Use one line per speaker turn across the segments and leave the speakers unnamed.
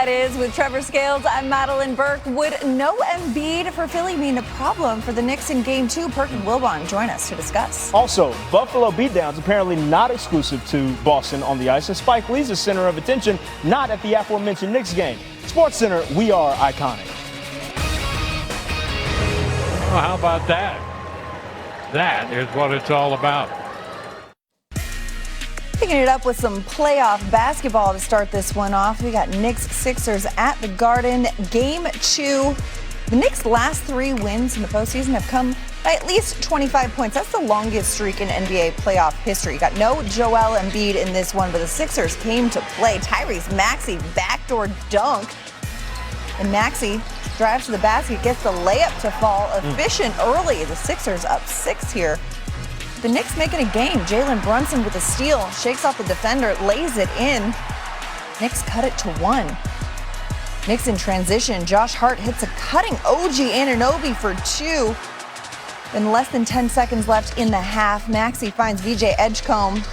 KAT is with Trevor Scales. I'm Madeline Burke. Would no Embiid for Philly mean a problem for the Knicks in Game 2? Perk and Wilbon join us to discuss.
Also, Buffalo beatdowns apparently not exclusive to Boston on the ice, and Spike Lee's the center of attention, not at the aforementioned Knicks game. Sports Center, we are iconic.
Well, how about that? That is what it's all about.
Picking it up with some playoff basketball to start this one off. We got Knicks-Sixers at the Garden. Game 2. The Knicks' last 3 wins in the postseason have come by at least 25 points. That's the longest streak in NBA playoff history. You got no Joel Embiid in this one, but the Sixers came to play. Tyrese Maxey backdoor dunk. And Maxey drives to the basket, gets the layup to fall. Efficient early. The Sixers up 6 here. The Knicks making a game. Jalen Brunson with a steal, shakes off the defender, lays it in. Knicks cut it to 1. Knicks in transition. Josh Hart hits a cutting OG Anunoby for 2. Then less than 10 seconds left in the half. Maxey finds VJ Edgecombe.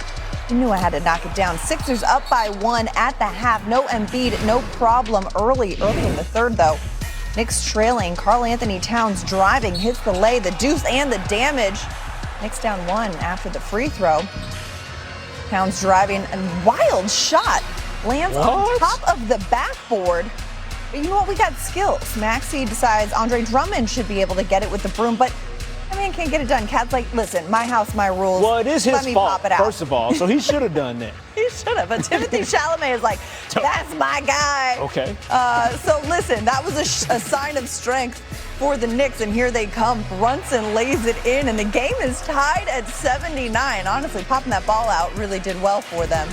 He knew I had to knock it down. Sixers up by 1 at the half. No Embiid, no problem early in the third, though. Knicks trailing. Karl Anthony Towns driving, hits the lay, the deuce, and the damage. Knicks down 1 after the free throw. Towns driving, a wild shot lands on top of the backboard. But you know what? We got skills. Maxey decides Andre Drummond should be able to get it with the broom, but I mean, can't get it done. KAT's like, listen, my house, my rules.
Well, it is his fault,
pop it out.
first of all, so he should have done that.
He should have, but Timothy Chalamet is like, that's my guy.
Okay.
So listen, that was a sign of strength for the Knicks, and here they come. Brunson lays it in, and the game is tied at 79. Honestly, popping that ball out really did well for them.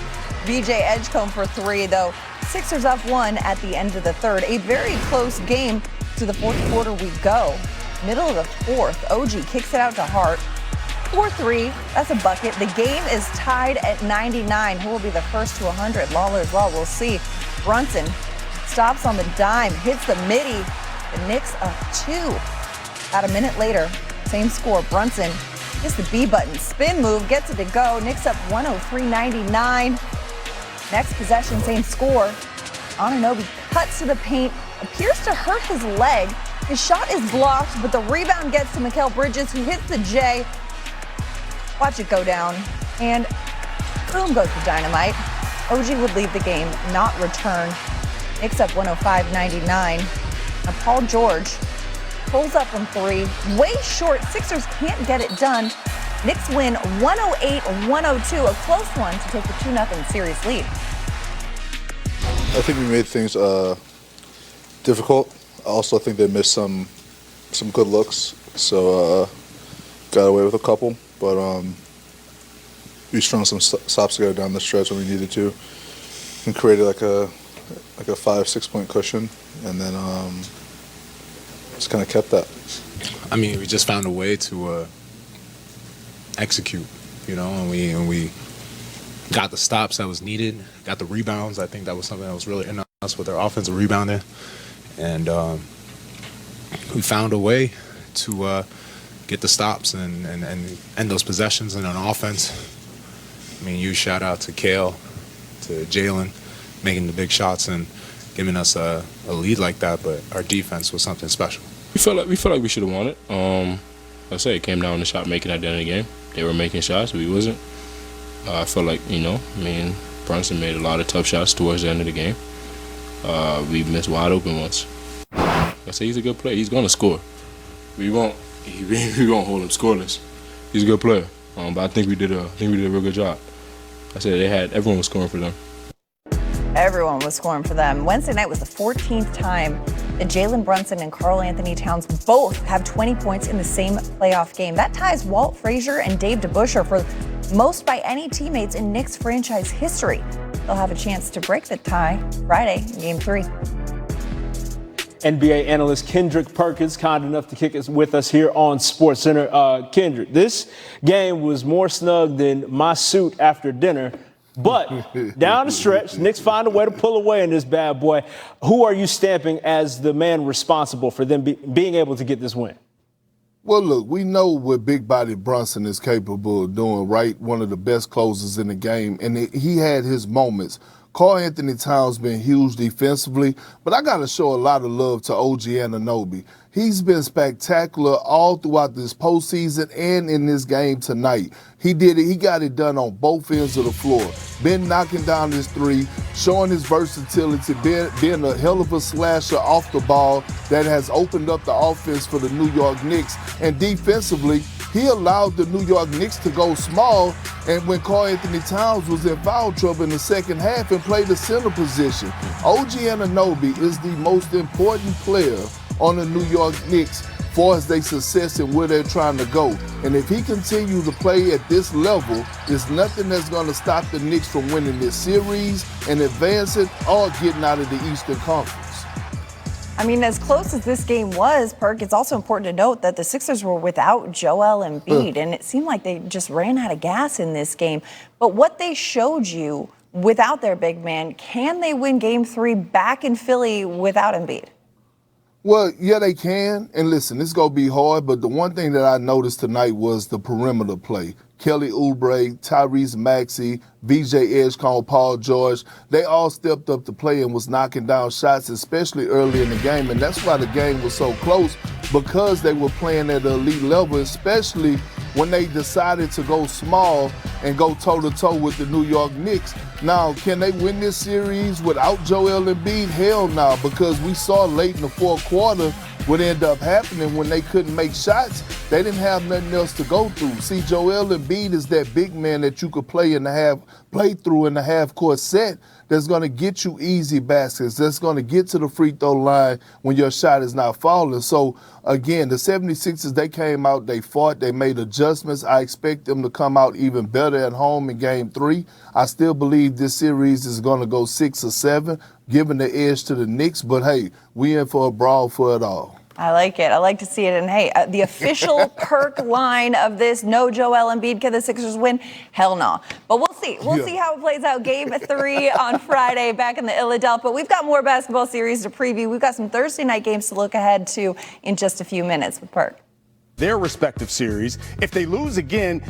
VJ Edgecombe for 3, though. Sixers up 1 at the end of the third. A very close game. To the fourth quarter we go. Middle of the fourth, OG kicks it out to Hart. 4-3, that's a bucket. The game is tied at 99. Who will be the first to 100? Lawler's Law, we'll see. Brunson stops on the dime, hits the midi. The Knicks up 2. About a minute later, same score. Brunson hits the B button, spin move, gets it to go. Knicks up 103-99. Next possession, same score. Anunoby cuts to the paint, appears to hurt his leg. His shot is blocked, but the rebound gets to Mikal Bridges, who hits the J. Watch it go down, and boom goes the dynamite. OG would leave the game, not return. Knicks up 105-99. Now Paul George pulls up from 3, way short. Sixers can't get it done. Knicks win 108-102, a close one to take the 2-0 series lead.
I think we made things difficult. I also think they missed some good looks, so got away with a couple. But we strung some stops together down the stretch when we needed to, and created like a 5-6 point cushion, and then just kind of kept that.
I mean, we just found a way to execute, you know, and we got the stops that was needed, got the rebounds. I think that was something that was really in us with our offensive rebounding, and we found a way to get the stops and end those possessions. And on offense, I mean, huge shout out to Kale, to Jalen, making the big shots and giving us a lead like that. But our defense was something special.
We felt like we should have won it. Like I say, it came down to shot making at the end of the game. They were making shots, we wasn't. I felt like, you know, me and Brunson made a lot of tough shots towards the end of the game. We missed wide open ones. I say he's a good player. He's going to score. We won't hold him scoreless. He's a good player. But I think we did a real good job. I said everyone was scoring for them.
Everyone was scoring for them. Wednesday night was the 14th time that Jalen Brunson and Karl Anthony Towns both have 20 points in the same playoff game. That ties Walt Frazier and Dave DeBusschere for most by any teammates in Knicks franchise history. They'll have a chance to break the tie Friday in Game 3.
NBA analyst Kendrick Perkins, kind enough to kick us with us here on SportsCenter. Kendrick, this game was more snug than my suit after dinner, but down the stretch, Knicks find a way to pull away in this bad boy. Who are you stamping as the man responsible for them being able to get this win?
Well, look, we know what big body Brunson is capable of doing, right? One of the best closers in the game, and he had his moments Karl Anthony Towns been huge defensively, but I got to show a lot of love to OG Anunoby. He's been spectacular all throughout this postseason and in this game tonight. He did it. He got it done on both ends of the floor. Been knocking down his three, showing his versatility, being a hell of a slasher off the ball that has opened up the offense for the New York Knicks. And defensively, he allowed the New York Knicks to go small, and when Karl Anthony Towns was in foul trouble in the second half and played the center position. OG Anunoby is the most important player on the New York Knicks far as their success and where they're trying to go. And if he continues to play at this level, there's nothing that's going to stop the Knicks from winning this series and advancing or getting out of the Eastern Conference.
I mean, as close as this game was, Perk, it's also important to note that the Sixers were without Joel Embiid, and it seemed like they just ran out of gas in this game. But what they showed you without their big man, can they win Game 3 back in Philly without Embiid?
Well, yeah, they can. And listen, it's going to be hard, but the one thing that I noticed tonight was the perimeter play. Kelly Oubre, Tyrese Maxey, VJ Edgecombe, Paul George, they all stepped up to play and was knocking down shots, especially early in the game. And that's why the game was so close, because they were playing at an elite level, especially when they decided to go small and go toe-to-toe with the New York Knicks. Now, can they win this series without Joel Embiid? Hell no, because we saw late in the fourth quarter what ended up happening when they couldn't make shots. They didn't have nothing else to go through. See, Joel Embiid is that big man that you could play through in the half-court set that's going to get you easy baskets, that's going to get to the free throw line when your shot is not falling. So, again, the 76ers, they came out, they fought, they made adjustments. I expect them to come out even better at home in Game 3. I still believe this series is going to go 6 or 7, giving the edge to the Knicks. But, hey, we in for a brawl for it all.
I like it. I like to see it. And, hey, the official Perk line of this, no Joel Embiid, can the Sixers win? Hell no. But we'll see. We'll see how it plays out. Game 3 on Friday back in the Philadelphia. But we've got more basketball series to preview. We've got some Thursday night games to look ahead to in just a few minutes with Perk.
Their respective series. If they lose again,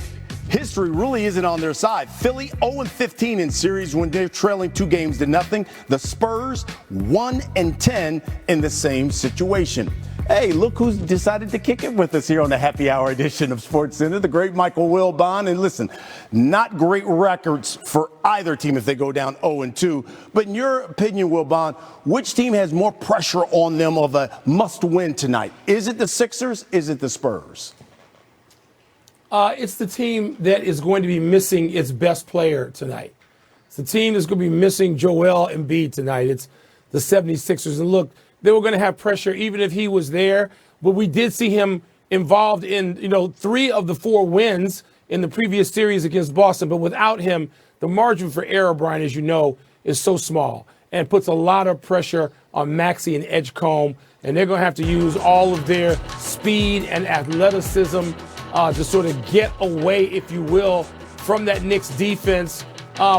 history really isn't on their side. Philly 0-15 in series when they're trailing 2-0. The Spurs 1-10 in the same situation. Hey, look who's decided to kick it with us here on the Happy Hour edition of SportsCenter, the great Michael Wilbon. And listen, not great records for either team if they go down 0-2. But in your opinion, Wilbon, which team has more pressure on them of a must-win tonight? Is it the Sixers? Is it the Spurs?
It's the team that is going to be missing its best player tonight. It's the team that's going to be missing Joel Embiid tonight. It's the 76ers. And look, they were going to have pressure even if he was there. But we did see him involved in, 3 of the 4 wins in the previous series against Boston. But without him, the margin for error, Brian, as you know, is so small and puts a lot of pressure on Maxey and Edgecombe. And they're going to have to use all of their speed and athleticism to sort of get away, if you will, from that Knicks defense,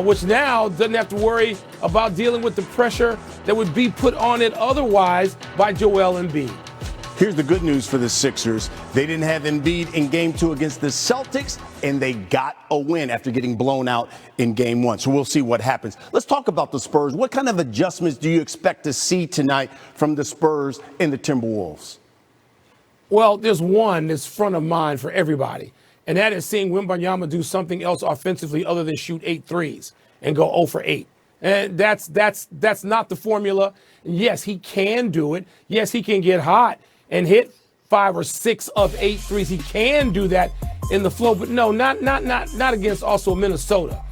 which now doesn't have to worry about dealing with the pressure that would be put on it otherwise by Joel Embiid.
Here's the good news for the Sixers. They didn't have Embiid in Game 2 against the Celtics, and they got a win after getting blown out in Game 1. So we'll see what happens. Let's talk about the Spurs. What kind of adjustments do you expect to see tonight from the Spurs and the Timberwolves?
Well, there's one that's front of mind for everybody, and that is seeing Wembanyama do something else offensively other than shoot 8 threes and go 0 for 8. And that's not the formula. Yes, he can do it. Yes, he can get hot and hit 5 or 6 of 8 threes. He can do that in the flow, but no, not against also Minnesota,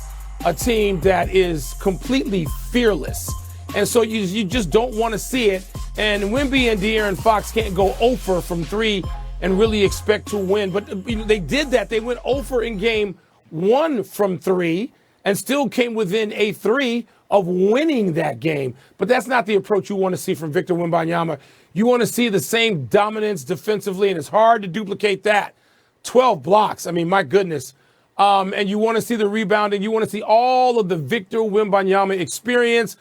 a team that is completely fearless. And so you just don't want to see it. And Wemby and De'Aaron Fox can't go 0 from 3 and really expect to win. But they did that. They went 0 in Game 1 from 3 and still came within a 3 of winning that game. But that's not the approach you want to see from Victor Wembanyama. You want to see the same dominance defensively, and it's hard to duplicate that. 12 blocks. I mean, my goodness. And you want to see the rebounding. You want to see all of the Victor Wembanyama experience,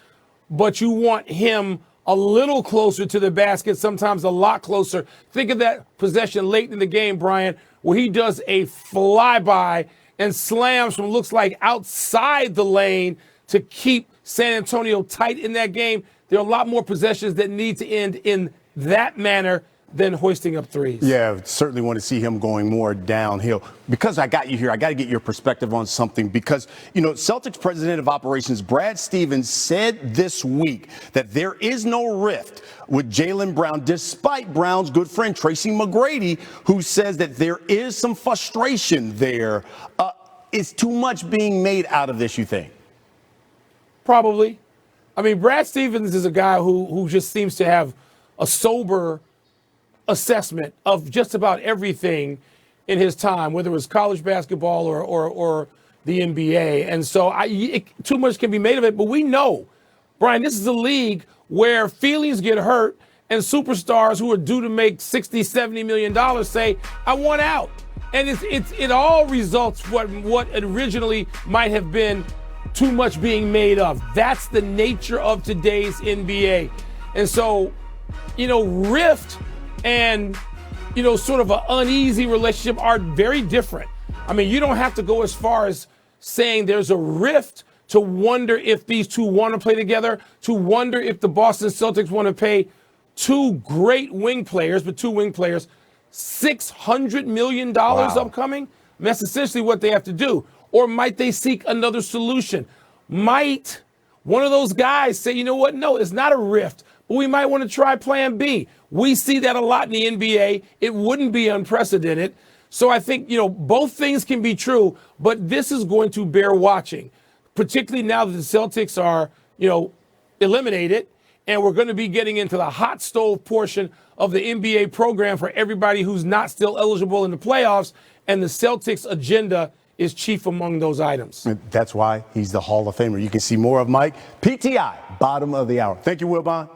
but you want him a little closer to the basket, sometimes a lot closer. Think of that possession late in the game, Brian, where he does a flyby and slams from looks like outside the lane to keep San Antonio tight in that game. There are a lot more possessions that need to end in that manner than hoisting up threes.
Yeah, certainly want to see him going more downhill. Because I got you here, I got to get your perspective on something because, Celtics president of operations Brad Stevens said this week that there is no rift with Jaylen Brown, despite Brown's good friend Tracy McGrady, who says that there is some frustration there. Is too much being made out of this, you think?
Probably. I mean, Brad Stevens is a guy who just seems to have a sober assessment of just about everything in his time, whether it was college basketball or the NBA. And so too much can be made of it. But we know, Brian, this is a league where feelings get hurt and superstars who are due to make $60, $70 million say, I want out. And it all results what originally might have been too much being made of. That's the nature of today's NBA. And so, rift and, sort of an uneasy relationship are very different. I mean, you don't have to go as far as saying there's a rift to wonder if these two want to play together, to wonder if the Boston Celtics want to pay two wing players, $600 million upcoming. And that's essentially what they have to do. Or might they seek another solution? Might one of those guys say, you know what? No, it's not a rift, but we might want to try plan B. We see that a lot in the NBA. It wouldn't be unprecedented. So I think, both things can be true, but this is going to bear watching, particularly now that the Celtics are, eliminated. And we're going to be getting into the hot stove portion of the NBA program for everybody who's not still eligible in the playoffs. And the Celtics agenda is chief among those items.
That's why he's the Hall of Famer. You can see more of Mike. PTI, bottom of the hour. Thank you, Wilbon.